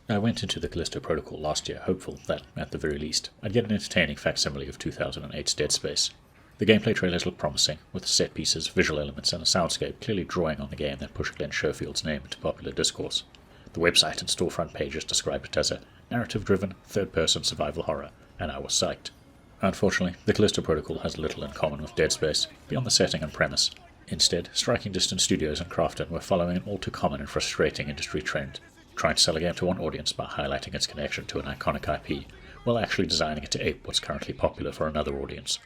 I went into the Callisto Protocol last year hopeful that, at the very least, I'd get an entertaining facsimile of 2008's Dead Space. The gameplay trailers looked promising, with set pieces, visual elements, and a soundscape clearly drawing on the game that pushed Glenn Schofield's name into popular discourse. The website and storefront pages described it as a narrative-driven, third-person survival horror, and I was psyched. Unfortunately, the Callisto Protocol has little in common with Dead Space, beyond the setting and premise. Instead, striking Distance Studios and Krafton were following an all-too-common and frustrating industry trend, trying to sell a game to one audience by highlighting its connection to an iconic IP, while actually designing it to ape what's currently popular for another audience.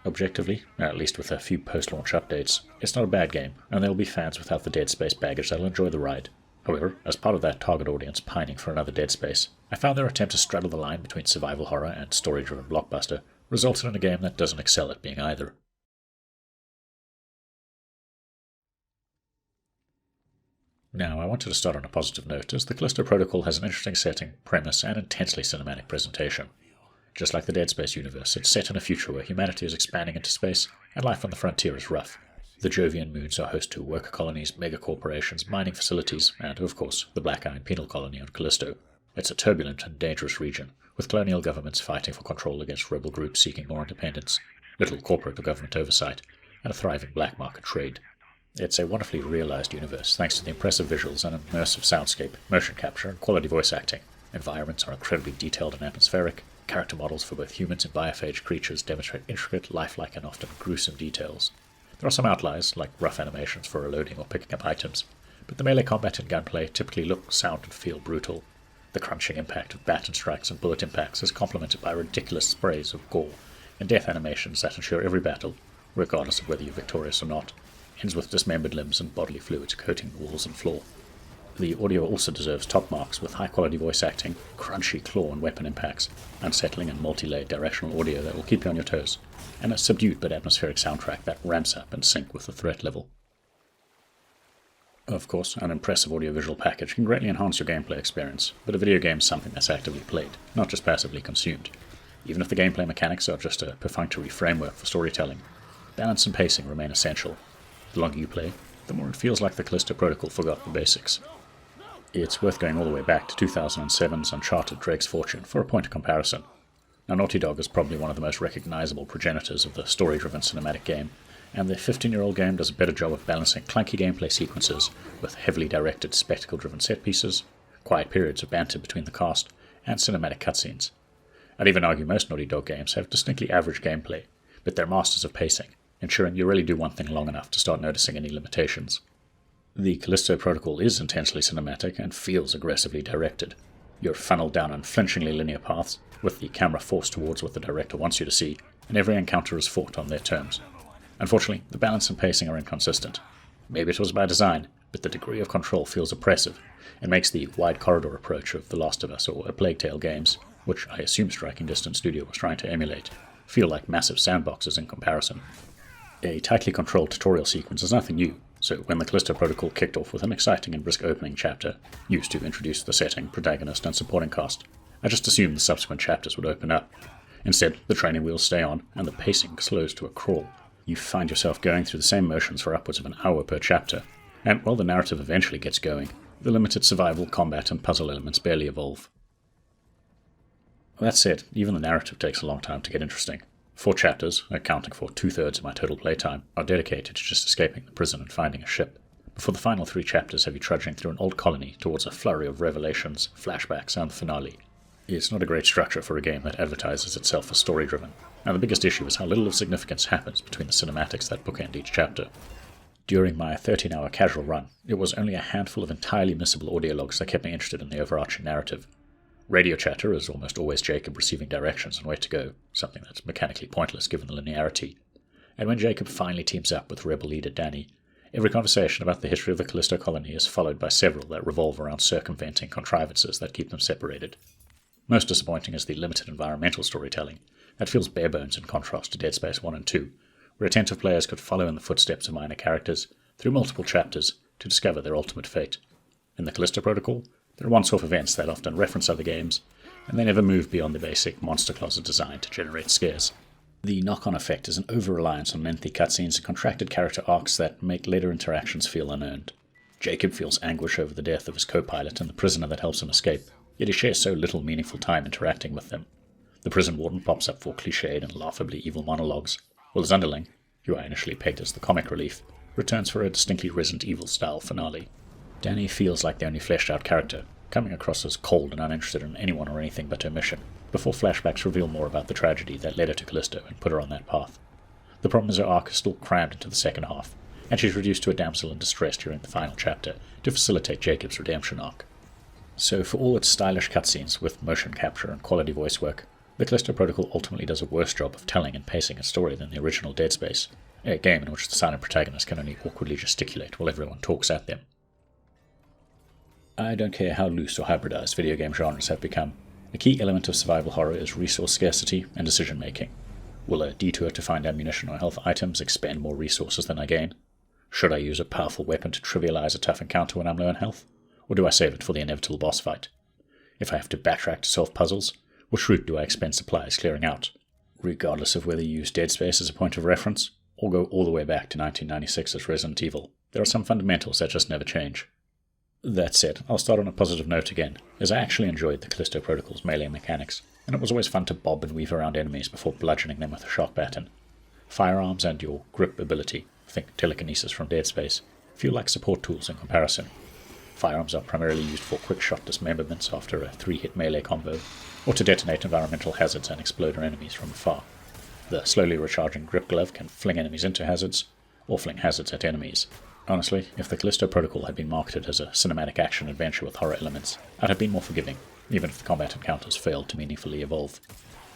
Objectively, at least with a few post-launch updates, it's not a bad game, and there will be fans without the Dead Space baggage that'll enjoy the ride. However, as part of that target audience pining for another Dead Space, I found their attempt to straddle the line between survival horror and story-driven blockbuster resulted in a game that doesn't excel at being either. Now, I wanted to start on a positive note, as the Callisto Protocol has an interesting setting, premise, and intensely cinematic presentation. Just like the Dead Space universe, it's set in a future where humanity is expanding into space, and life on the frontier is rough. The Jovian moons are host to worker colonies, megacorporations, mining facilities, and, of course, the Black-Iron Penal Colony on Callisto. It's a turbulent and dangerous region, with colonial governments fighting for control against rebel groups seeking more independence, little corporate or government oversight, and a thriving black market trade. It's a wonderfully realized universe, thanks to the impressive visuals and immersive soundscape, motion capture, and quality voice acting. Environments are incredibly detailed and atmospheric. Character models for both humans and biophage creatures demonstrate intricate, lifelike, and often gruesome details. There are some outliers, like rough animations for reloading or picking up items, but the melee combat and gunplay typically look, sound, and feel brutal. The crunching impact of baton strikes and bullet impacts is complemented by ridiculous sprays of gore and death animations that ensure every battle, regardless of whether you're victorious or not, ends with dismembered limbs and bodily fluids coating the walls and floor. The audio also deserves top marks with high-quality voice acting, crunchy claw and weapon impacts, unsettling and multi-layered directional audio that will keep you on your toes, and a subdued but atmospheric soundtrack that ramps up in sync with the threat level. Of course, an impressive audiovisual package can greatly enhance your gameplay experience, but a video game is something that's actively played, not just passively consumed. Even if the gameplay mechanics are just a perfunctory framework for storytelling, balance and pacing remain essential. The longer you play, the more it feels like the Callisto Protocol forgot the basics. It's worth going all the way back to 2007's Uncharted Drake's Fortune for a point of comparison. Now, Naughty Dog is probably one of the most recognizable progenitors of the story-driven cinematic game, and the 15-year-old game does a better job of balancing clunky gameplay sequences with heavily directed, spectacle-driven set-pieces, quiet periods of banter between the cast, and cinematic cutscenes. I'd even argue most Naughty Dog games have distinctly average gameplay, but they're masters of pacing, ensuring you really do one thing long enough to start noticing any limitations. The Callisto Protocol is intensely cinematic and feels aggressively directed. You're funneled down unflinchingly linear paths, with the camera forced towards what the director wants you to see, and every encounter is fought on their terms. Unfortunately, the balance and pacing are inconsistent. Maybe it was by design, but the degree of control feels oppressive, and makes the wide corridor approach of The Last of Us or A Plague Tale games, which I assume Striking Distance Studio was trying to emulate, feel like massive sandboxes in comparison. A tightly controlled tutorial sequence is nothing new, so when the Callisto Protocol kicked off with an exciting and brisk opening chapter, used to introduce the setting, protagonist, and supporting cast, I just assumed the subsequent chapters would open up. Instead, the training wheels stay on, and the pacing slows to a crawl. You find yourself going through the same motions for upwards of an hour per chapter, and while the narrative eventually gets going, the limited survival, combat, and puzzle elements barely evolve. That said, even the narrative takes a long time to get interesting. 4 chapters, accounting for 2/3 of my total playtime, are dedicated to just escaping the prison and finding a ship, before the final 3 chapters have you trudging through an old colony towards a flurry of revelations, flashbacks, and the finale. It's not a great structure for a game that advertises itself as story-driven, and the biggest issue is how little of significance happens between the cinematics that bookend each chapter. During my 13-hour casual run, it was only a handful of entirely missable audio logs that kept me interested in the overarching narrative. Radio chatter is almost always Jacob receiving directions on where to go, something that's mechanically pointless given the linearity. And when Jacob finally teams up with rebel leader Danny, every conversation about the history of the Callisto colony is followed by several that revolve around circumventing contrivances that keep them separated. Most disappointing is the limited environmental storytelling that feels bare bones in contrast to Dead Space 1 and 2, where attentive players could follow in the footsteps of minor characters through multiple chapters to discover their ultimate fate. In the Callisto Protocol, there are once-off events that often reference other games, and they never move beyond the basic monster closet design to generate scares. The knock-on effect is an over-reliance on lengthy cutscenes and contracted character arcs that make later interactions feel unearned. Jacob feels anguish over the death of his co-pilot and the prisoner that helps him escape, yet he shares so little meaningful time interacting with them. The prison warden pops up for cliched and laughably evil monologues, while his underling, who I initially pegged as the comic relief, returns for a distinctly Resident Evil-style finale. Danny feels like the only fleshed-out character, coming across as cold and uninterested in anyone or anything but her mission, before flashbacks reveal more about the tragedy that led her to Callisto and put her on that path. The problem is her arc is still crammed into the second half, and she's reduced to a damsel in distress during the final chapter to facilitate Jacob's redemption arc. So for all its stylish cutscenes with motion capture and quality voice work, the Callisto Protocol ultimately does a worse job of telling and pacing a story than the original Dead Space, a game in which the silent protagonist can only awkwardly gesticulate while everyone talks at them. I don't care how loose or hybridized video game genres have become, a key element of survival horror is resource scarcity and decision making. Will a detour to find ammunition or health items expend more resources than I gain? Should I use a powerful weapon to trivialize a tough encounter when I'm low on health? Or do I save it for the inevitable boss fight? If I have to backtrack to solve puzzles, which route do I expend supplies clearing out? Regardless of whether you use Dead Space as a point of reference, or go all the way back to 1996's Resident Evil, there are some fundamentals that just never change. That said, I'll start on a positive note again, as I actually enjoyed the Callisto Protocol's melee mechanics, and it was always fun to bob and weave around enemies before bludgeoning them with a shock baton. Firearms and your grip ability, think telekinesis from Dead Space, feel like support tools in comparison. Firearms are primarily used for quick-shot dismemberments after a 3-hit melee combo, or to detonate environmental hazards and explode enemies from afar. The slowly recharging grip glove can fling enemies into hazards, or fling hazards at enemies. Honestly, if the Callisto Protocol had been marketed as a cinematic action adventure with horror elements, I'd have been more forgiving, even if the combat encounters failed to meaningfully evolve.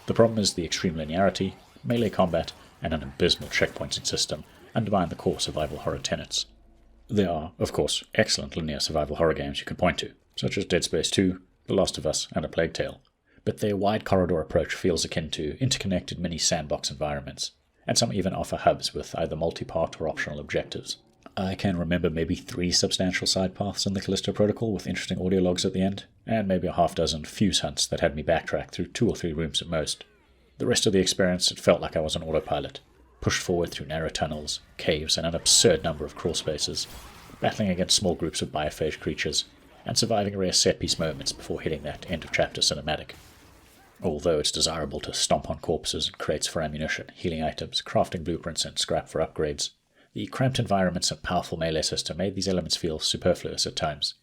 The problem is the extreme linearity, melee combat, and an abysmal checkpointing system undermine the core survival horror tenets. There are, of course, excellent linear survival horror games you can point to, such as Dead Space 2, The Last of Us, and A Plague Tale, but their wide corridor approach feels akin to interconnected mini sandbox environments, and some even offer hubs with either multi-part or optional objectives. I can remember maybe 3 substantial side paths in the Callisto Protocol with interesting audio logs at the end, and maybe a half-dozen fuse hunts that had me backtrack through 2 or 3 rooms at most. The rest of the experience, it felt like I was on autopilot, pushed forward through narrow tunnels, caves, and an absurd number of crawl spaces, battling against small groups of biophage creatures, and surviving rare set-piece moments before hitting that end-of-chapter cinematic. Although it's desirable to stomp on corpses and crates for ammunition, healing items, crafting blueprints, and scrap for upgrades, the cramped environments and powerful melee system made these elements feel superfluous at times.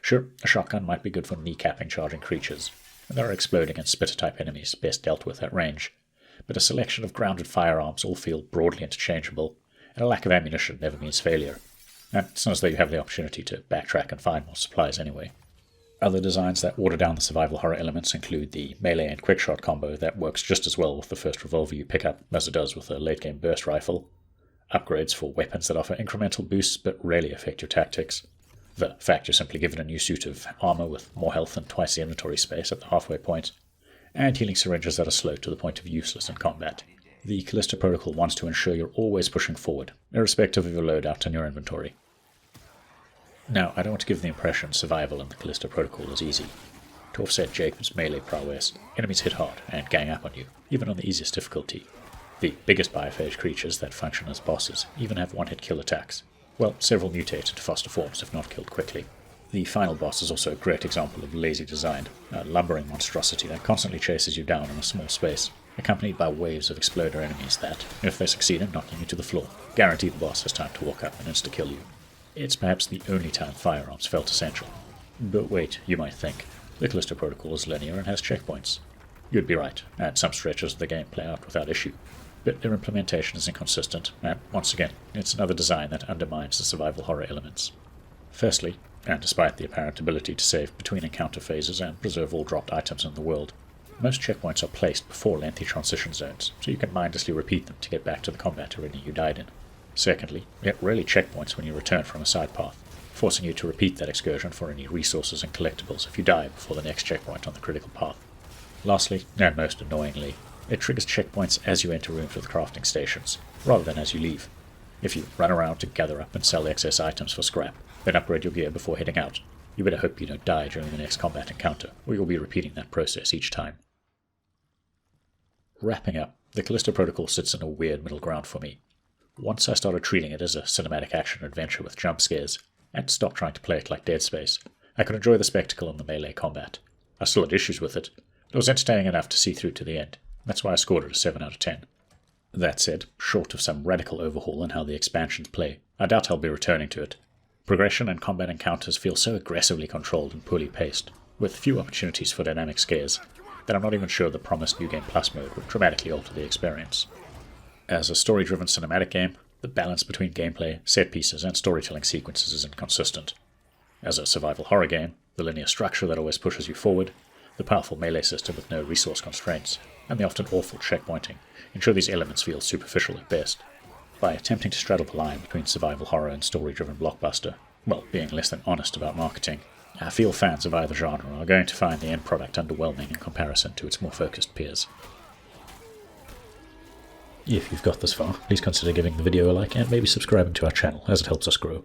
Sure, a shotgun might be good for kneecapping charging creatures, and there are exploding and spitter-type enemies best dealt with at range, but a selection of grounded firearms all feel broadly interchangeable, and a lack of ammunition never means failure. And it's not as though you have the opportunity to backtrack and find more supplies anyway. Other designs that water down the survival horror elements include the melee and quickshot combo that works just as well with the first revolver you pick up as it does with a late-game burst rifle, upgrades for weapons that offer incremental boosts but rarely affect your tactics, the fact you're simply given a new suit of armor with more health and twice the inventory space at the halfway point, and healing syringes that are slow to the point of useless in combat. The Callisto Protocol wants to ensure you're always pushing forward, irrespective of your loadout and your inventory. Now, I don't want to give the impression survival in the Callisto Protocol is easy. To offset Jacob's melee prowess, enemies hit hard and gang up on you, even on the easiest difficulty. The biggest biophage creatures that function as bosses even have one-hit kill attacks. Well, several mutate into faster forms if not killed quickly. The final boss is also a great example of lazy design, a lumbering monstrosity that constantly chases you down in a small space, accompanied by waves of exploder enemies that, if they succeed in knocking you to the floor, guarantee the boss has time to walk up and insta-kill you. It's perhaps the only time firearms felt essential. But wait, you might think, the Callisto Protocol is linear and has checkpoints. You'd be right, and some stretches of the game play out without issue. But their implementation is inconsistent, and once again, it's another design that undermines the survival horror elements. Firstly, and despite the apparent ability to save between encounter phases and preserve all dropped items in the world, most checkpoints are placed before lengthy transition zones, so you can mindlessly repeat them to get back to the combat arena you died in. Secondly, it rarely checkpoints when you return from a side path, forcing you to repeat that excursion for any resources and collectibles if you die before the next checkpoint on the critical path. Lastly, and most annoyingly, it triggers checkpoints as you enter rooms with crafting stations, rather than as you leave. If you run around to gather up and sell excess items for scrap, then upgrade your gear before heading out, you better hope you don't die during the next combat encounter, or you'll be repeating that process each time. Wrapping up, the Callisto Protocol sits in a weird middle ground for me. Once I started treating it as a cinematic action adventure with jump scares, and stopped trying to play it like Dead Space, I could enjoy the spectacle and the melee combat. I still had issues with it, but it was entertaining enough to see through to the end. That's why I scored it a 7 out of 10. That said, short of some radical overhaul in how the expansions play, I doubt I'll be returning to it. Progression and combat encounters feel so aggressively controlled and poorly paced, with few opportunities for dynamic scares, that I'm not even sure the promised New Game Plus mode would dramatically alter the experience. As a story-driven cinematic game, the balance between gameplay, set pieces, and storytelling sequences is inconsistent. As a survival horror game, the linear structure that always pushes you forward, the powerful melee system with no resource constraints, and the often awful checkpointing ensure these elements feel superficial at best. By attempting to straddle the line between survival horror and story-driven blockbuster, well, being less than honest about marketing, I feel fans of either genre are going to find the end product underwhelming in comparison to its more focused peers. If you've got this far, please consider giving the video a like and maybe subscribing to our channel, as it helps us grow.